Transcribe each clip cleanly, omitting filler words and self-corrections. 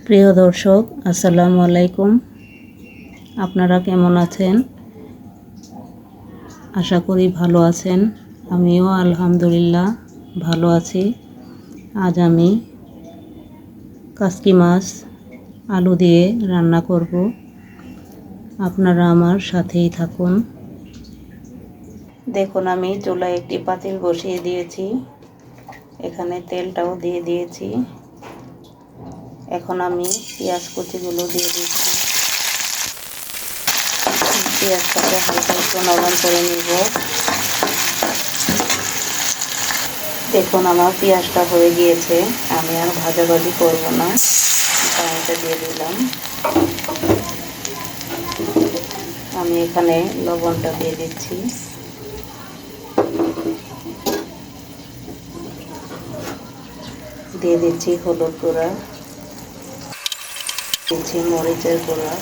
প্রিয় দর্শক, আসসালামু আলাইকুম। আপনারা কেমন আছেন? আশা করি ভালো আছেন। আমিও আলহামদুলিল্লাহ ভালো আছি। আজ আমি কাসকি মাছ আলু দিয়ে রান্না করব। আপনারা আমার সাথেই থাকুন। দেখুন, আমি চুলায় একটি পাতিল বসিয়ে দিয়েছি। এখানে তেলটাও দিয়ে দিয়েছি। এখন আমি পেঁয়াজ কুচিগুলো দিয়ে দিচ্ছি। পেঁয়াজটাকে হালকা একটু নরম করে নিব। দেখুন, আমার পেঁয়াজটা হয়ে গিয়েছে। আমি আর ভাজাভাজি করব না, পানিটা দিয়ে দিলাম। আমি এখানে লবণটা দিয়ে দিচ্ছি। দিয়ে দিচ্ছি হলুদ গুঁড়া, দিচ্ছি মরিচের গুঁড়া,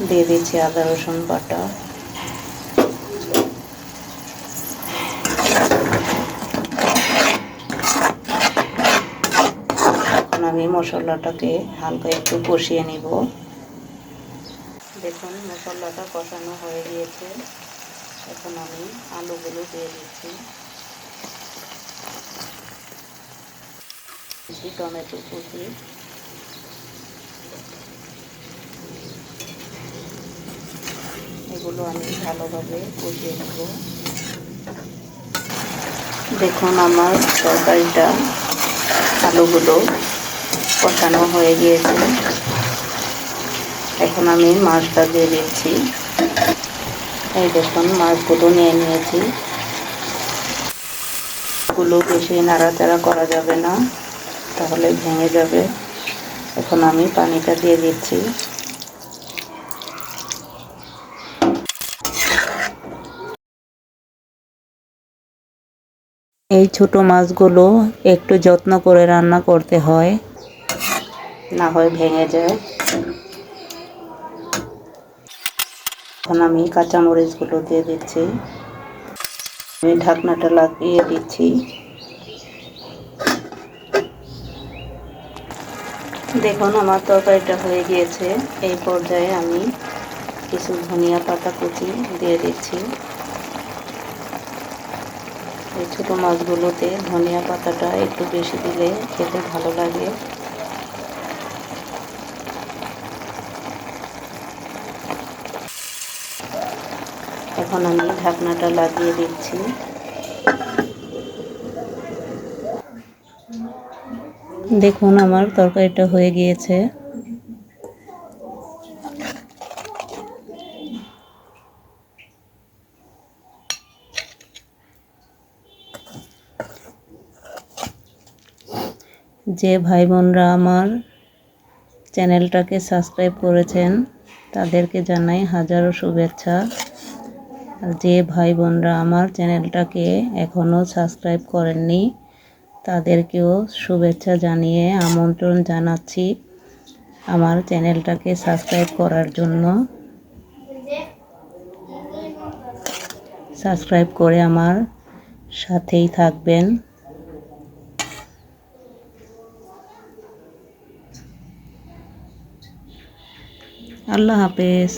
দিয়ে দিচ্ছি আদা রসুন বাটা। এখন আমি মশলাটাকে হালকা একটু কষিয়ে নিব। দেখুন, মশলাটা কষানো হয়ে গিয়েছে। এখন আমি আলুগুলো দিয়ে দিচ্ছি। টমেটো কুচি, এগুলো আমি ভালোভাবে কষিয়ে নেব। দেখুন, আমার তরকারিটা আলুগুলো কষানো হয়ে গিয়েছে। এখন আমি মাছটা দিয়ে দিচ্ছি। এই দেখুন, মাছগুলো নিয়ে নিয়েছি। এগুলো বেশি নাড়াচাড়া করা যাবে না, তাহলে ভেঙে যাবে। এখন আমি পানিটা দিয়ে দিচ্ছি। এই ছোট মাছগুলো একটু যত্ন করে রান্না করতে হয়, না হয় ভেঙে যায়। এখন আমি কাঁচামরিচগুলো দিয়ে দিচ্ছি। আমি ঢাকনাটা লাগিয়ে দিচ্ছি। দেখুন, আমার তরকারিটা হয়ে গিয়েছে। এই পর্যায়ে আমি কিছু ধনিয়া পাতা কুচি দিয়ে দিচ্ছি। এই ছোটো মাছগুলোতে ধনিয়া পাতাটা একটু বেশি দিলে খেতে ভালো লাগে। এখন আমি ঢাকনাটা লাগিয়ে দিচ্ছি। দেখুন, আমার তরকারিটা হয়ে গিয়েছে। যে ভাই বোনরা আমার চ্যানেলটাকে সাবস্ক্রাইব করেছেন তাদেরকে জানাই হাজারো শুভেচ্ছা। আর যে ভাই বোনরা আমার চ্যানেলটাকে এখনও সাবস্ক্রাইব করেননি তাদেরকেও শুভেচ্ছা জানিয়ে আমন্ত্রণ জানাচ্ছি আমার চ্যানেলটাকে সাবস্ক্রাইব করার জন্য। সাবস্ক্রাইব করে আমার সাথেই থাকবেন। আল্লাহ হাফেজ।